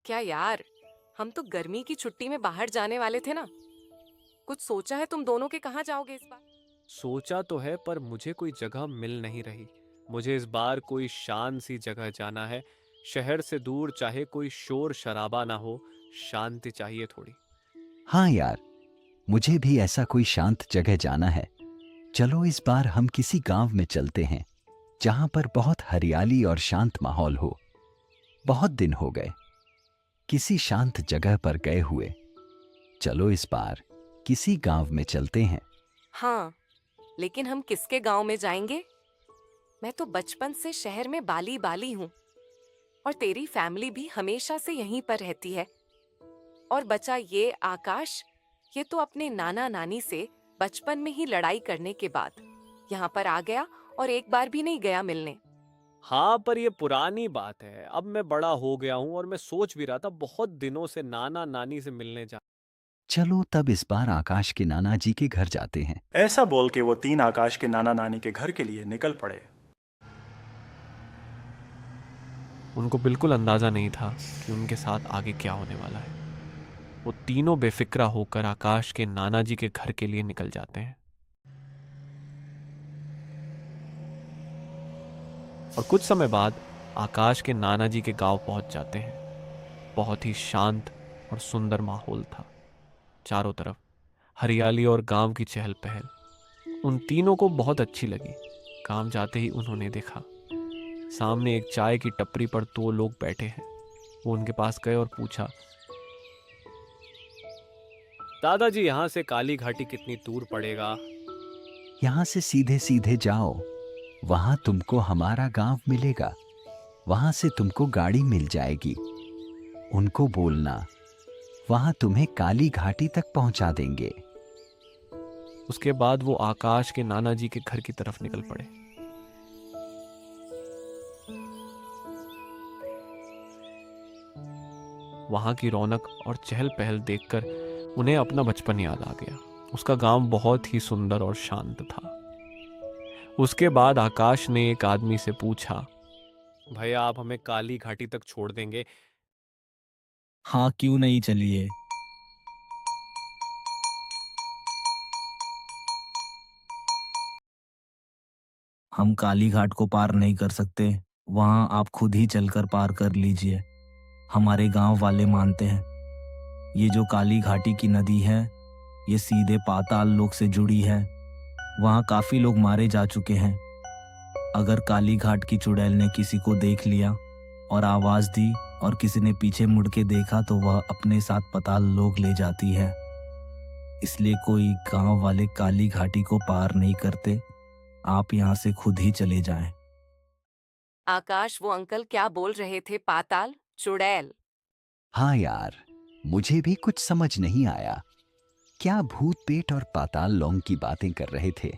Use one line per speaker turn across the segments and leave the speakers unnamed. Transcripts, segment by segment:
क्या यार, हम तो गर्मी की छुट्टी में बाहर जाने वाले थे ना। कुछ सोचा है तुम दोनों के कहाँ जाओगे इस बार?
सोचा तो है पर मुझे कोई जगह मिल नहीं रही। मुझे इस बार कोई शांत सी जगह जाना है। शहर से दूर, चाहे कोई शोर शराबा ना हो, शांति चाहिए थोड़ी।
हाँ यार, मुझे भी ऐसा कोई शांत जगह जाना है। चलो इस बार हम किसी गांव में चलते हैं जहां पर बहुत हरियाली और शांत माहौल हो। बहुत दिन हो गए किसी शांत जगह पर गए हुए। चलो इस बार किसी गांव में चलते हैं।
हाँ, लेकिन हम किसके गांव में जाएंगे? मैं तो बचपन से शहर में बाली बाली हूँ, और तेरी फैमिली भी हमेशा से यहीं पर रहती है। और बचा ये आकाश, ये तो अपने नाना नानी से बचपन में ही लड़ाई करने के बाद यहाँ पर आ गया और एक बार भी नहीं गया मिलने।
हाँ, पर ये पुरानी बात है। अब मैं बड़ा हो गया हूँ और मैं सोच भी रहा था बहुत दिनों से नाना नानी से मिलने जा।
चलो तब इस बार आकाश के नाना जी के घर जाते हैं।
ऐसा बोल के वो तीन आकाश के नाना नानी के घर के लिए निकल पड़े।
उनको बिल्कुल अंदाजा नहीं था कि उनके साथ आगे क्या होने वाला है। वो तीनों बेफिक्रा होकर आकाश के नाना जी के घर के लिए निकल जाते हैं। और कुछ समय बाद आकाश के नाना जी के गांव पहुंच जाते हैं। बहुत ही शांत और सुंदर माहौल था। चारों तरफ हरियाली और गांव की चहल पहल उन तीनों को बहुत अच्छी लगी। गांव जाते ही उन्होंने देखा सामने एक चाय की टपरी पर दो लोग बैठे हैं। वो उनके पास गए और पूछा, दादाजी, यहाँ से काली घाटी कितनी दूर पड़ेगा?
यहाँ से सीधे सीधे जाओ, वहां तुमको हमारा गांव मिलेगा। वहां से तुमको गाड़ी मिल जाएगी। उनको बोलना वहां तुम्हें काली घाटी तक पहुंचा देंगे।
उसके बाद वो आकाश के नाना जी के घर की तरफ निकल पड़े। वहां की रौनक और चहल पहल देखकर उन्हें अपना बचपन याद आ गया। उसका गांव बहुत ही सुंदर और शांत था। उसके बाद आकाश ने एक आदमी से पूछा, भैया, आप हमें काली घाटी तक छोड़ देंगे?
हाँ, क्यों नहीं, चलिए। हम काली घाट को पार नहीं कर सकते, वहां आप खुद ही चलकर पार कर लीजिए। हमारे गांव वाले मानते हैं ये जो काली घाटी की नदी है, ये सीधे पाताल लोक से जुड़ी है। वहां काफी लोग मारे जा चुके हैं। अगर काली घाट की चुड़ैल ने किसी को देख लिया और आवाज दी और किसी ने पीछे मुड़ के देखा तो वह अपने साथ पाताल लोक ले जाती है। इसलिए कोई गांव वाले काली घाटी को पार नहीं करते। आप यहाँ से खुद ही चले जाएं।
आकाश, वो अंकल क्या बोल रहे थे? पाताल चुड़ैल?
हाँ यार, मुझे भी कुछ समझ नहीं आया। क्या भूत पेट और पाताल लोंग की बातें कर रहे थे।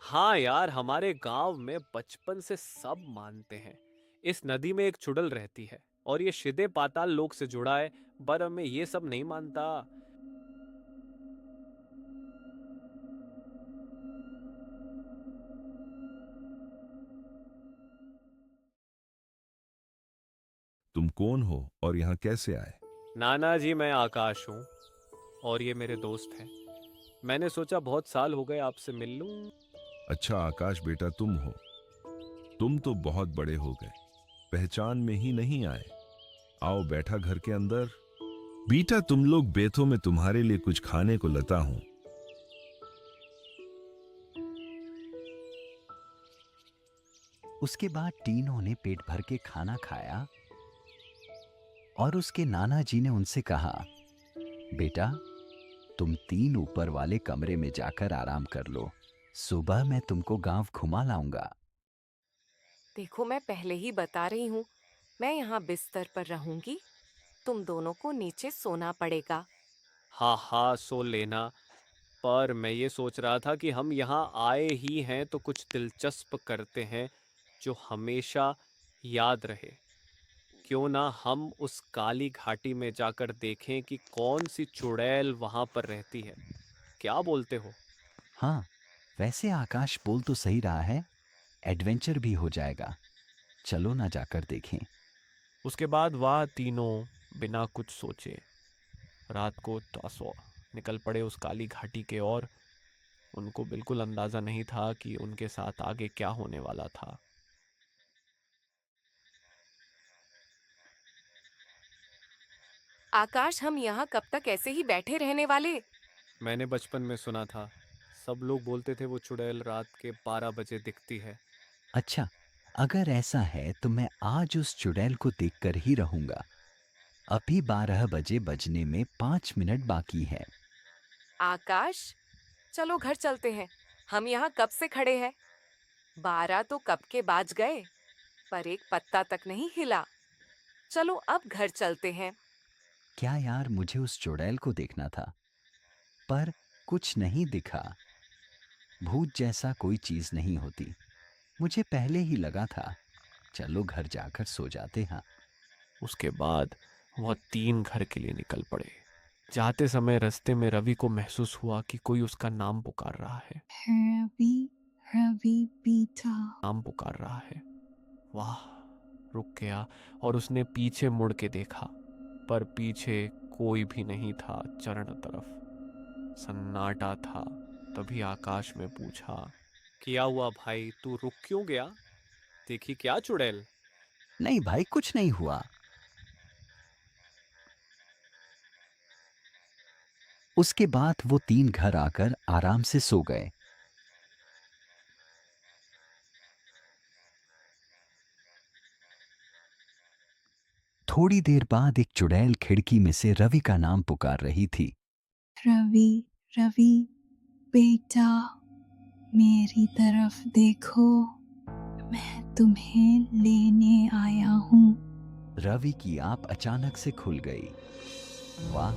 हाँ यार, हमारे गांव में बचपन से सब मानते हैं इस नदी में एक चुड़ैल रहती है और ये सीधे पाताल लोक से जुड़ा है। पर मैं ये सब नहीं मानता।
तुम कौन हो और यहाँ कैसे आए?
नाना जी, मैं आकाश हूँ और ये मेरे दोस्त हैं। मैंने सोचा बहुत साल हो गए आपसे मिल लूं।
अच्छा आकाश बेटा, तुम हो। तुम तो बहुत बड़े हो गए, पहचान में ही नहीं आए। आओ बैठा घर के अंदर। बेटा तुम लोग बैठो, मैं तुम्हारे लिए कुछ खाने को लाता हूँ।
उसके बाद तीनों ने पेट भर के खाना खाया और उसके नाना जी ने उनसे कहा, बेटा तुम तीन ऊपर वाले कमरे में जाकर आराम कर लो। सुबह मैं तुमको गांव घुमा लाऊंगा।
देखो, मैं पहले ही बता रही हूँ, मैं यहाँ बिस्तर पर रहूंगी। तुम दोनों को नीचे सोना पड़ेगा।
हाँ हाँ, सो लेना। पर मैं ये सोच रहा था कि हम यहाँ आए ही हैं तो कुछ दिलचस्प करते हैं जो हमेशा याद रहे। क्यों ना हम उस काली घाटी में जाकर देखें कि कौन सी चुड़ैल वहां पर रहती है। क्या बोलते हो?
हाँ, वैसे आकाश बोल तो सही रहा है। एडवेंचर भी हो जाएगा। चलो ना जाकर देखें।
उसके बाद वह तीनों बिना कुछ सोचे रात को तासो निकल पड़े उस काली घाटी के ओर। उनको बिल्कुल अंदाजा नहीं था कि उनके साथ आगे क्या होने वाला था।
आकाश, हम यहाँ कब तक ऐसे ही बैठे रहने वाले?
मैंने बचपन में सुना था, सब लोग बोलते थे वो चुड़ैल रात के 12 बजे दिखती है।
अच्छा, अगर ऐसा है तो मैं आज उस चुड़ैल को देखकर ही रहूंगा। अभी 12 बजे बजने में 5 मिनट बाकी है।
आकाश, चलो घर चलते हैं। हम यहाँ कब से खड़े हैं? 12 तो कब के बाज गए, पर एक पत्ता तक नहीं हिला। चलो अब घर चलते हैं।
क्या यार, मुझे उस चुड़ैल को देखना था, पर कुछ नहीं दिखा। भूत जैसा कोई चीज नहीं होती, मुझे पहले ही लगा था। चलो घर जाकर सो जाते हैं।
उसके बाद वह 3 घर के लिए निकल पड़े। जाते समय रास्ते में रवि को महसूस हुआ कि कोई उसका नाम पुकार रहा है।
रवि, रवि बेटा।
नाम पुकार रहा है। वाह, रुक गया और उसने पीछे मुड़ के देखा, पर पीछे कोई भी नहीं था। चारों तरफ सन्नाटा था। तभी आकाश में पूछा, क्या हुआ भाई, तू रुक क्यों गया? देखी क्या चुड़ैल?
नहीं भाई, कुछ नहीं हुआ। उसके बाद वो 3 घर आकर आराम से सो गए। थोड़ी देर बाद एक चुड़ैल खिड़की में से रवि का नाम पुकार रही थी।
रवि, रवि बेटा, मेरी तरफ देखो, मैं तुम्हें लेने आया हूँ।
रवि की आंख अचानक से खुल गई। वाह,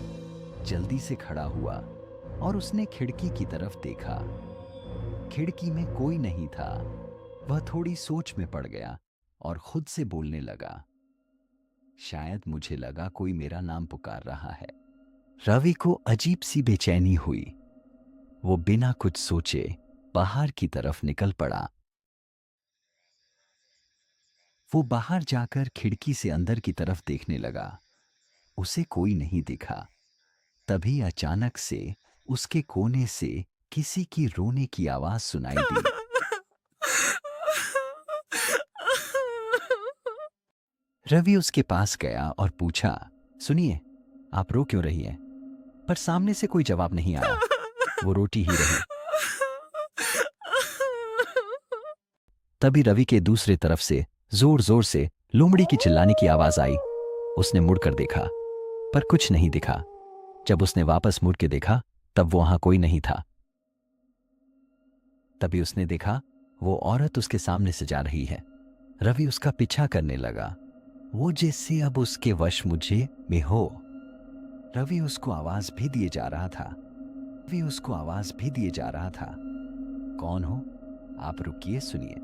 जल्दी से खड़ा हुआ और उसने खिड़की की तरफ देखा। खिड़की में कोई नहीं था। वह थोड़ी सोच में पड़ गया और खुद से बोलने लगा, शायद मुझे लगा कोई मेरा नाम पुकार रहा है। रवि को अजीब सी बेचैनी हुई। वो बिना कुछ सोचे बाहर की तरफ निकल पड़ा। वो बाहर जाकर खिड़की से अंदर की तरफ देखने लगा। उसे कोई नहीं दिखा। तभी अचानक से उसके कोने से किसी की रोने की आवाज सुनाई दी। रवि उसके पास गया और पूछा, सुनिए, आप रो क्यों रही हैं? पर सामने से कोई जवाब नहीं आया। वो रोती ही रही। तभी रवि के दूसरे तरफ से जोर जोर से लोमड़ी की चिल्लाने की आवाज आई। उसने मुड़कर देखा, पर कुछ नहीं दिखा। जब उसने वापस मुड़ के देखा, तब वो वहां कोई नहीं था। तभी उसने देखा वो औरत उसके सामने से जा रही है। रवि उसका पीछा करने लगा, वो जैसे अब उसके वश मुझे में हो। रवि उसको आवाज भी दिए जा रहा था। रवि उसको आवाज भी दिए जा रहा था, कौन हो आप? रुकिए, सुनिए।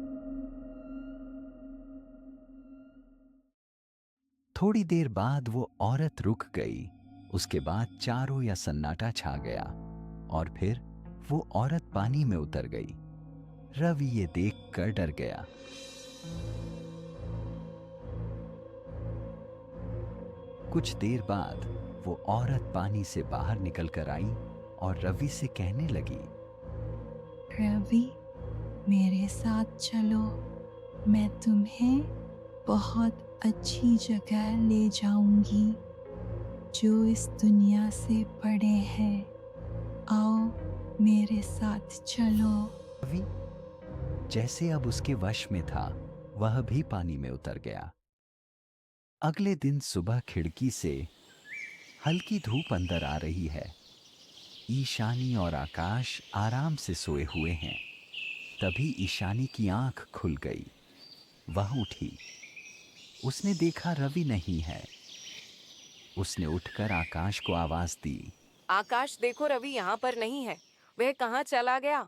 थोड़ी देर बाद वो औरत रुक गई। उसके बाद चारों या सन्नाटा छा गया और फिर वो औरत पानी में उतर गई। रवि ये देखकर डर गया। कुछ देर बाद वो औरत पानी से बाहर निकल कर आई और रवि से कहने लगी,
रवि, मेरे साथ चलो, मैं तुम्हें बहुत अच्छी जगह ले जाऊंगी जो इस दुनिया से बड़े है। आओ मेरे साथ चलो।
रवि जैसे अब उसके वश में था, वह भी पानी में उतर गया। अगले दिन सुबह खिड़की से हल्की धूप अंदर आ रही है। ईशानी और आकाश आराम से सोए हुए हैं। तभी ईशानी की आंख खुल गई। वह उठी। उसने देखा रवि नहीं है। उसने उठकर आकाश को आवाज दी।
आकाश, देखो रवि यहाँ पर नहीं है। वह कहाँ चला गया?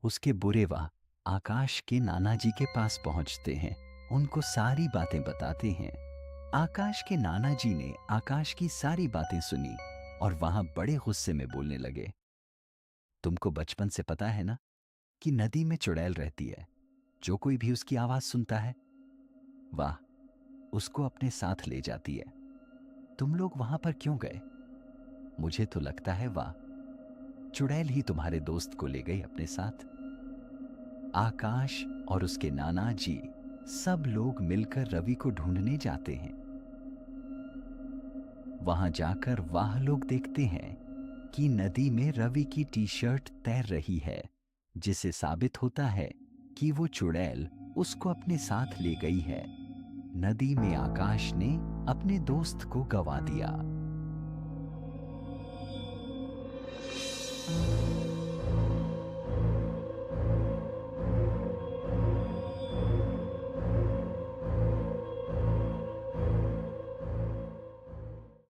उसके बुरे वह आकाश के नाना जी के पास पहुंचते हैं। उनको सारी बातें बताते हैं। आकाश के नाना जी ने आकाश की सारी बातें सुनी और वहां बड़े गुस्से में बोलने लगे, तुमको बचपन से पता है ना कि नदी में चुड़ैल रहती है। जो कोई भी उसकी आवाज सुनता है, वाह, उसको अपने साथ ले जाती है। तुम लोग वहां पर क्यों गए? मुझे तो लगता है वाह, चुड़ैल ही तुम्हारे दोस्त को ले गई अपने साथ। आकाश और उसके नाना जी सब लोग मिलकर रवि को ढूंढने जाते हैं। वहां जाकर वह लोग देखते हैं कि नदी में रवि की टी शर्ट तैर रही है, जिससे साबित होता है कि वो चुड़ैल उसको अपने साथ ले गई है। नदी में आकाश ने अपने दोस्त को गवा दिया।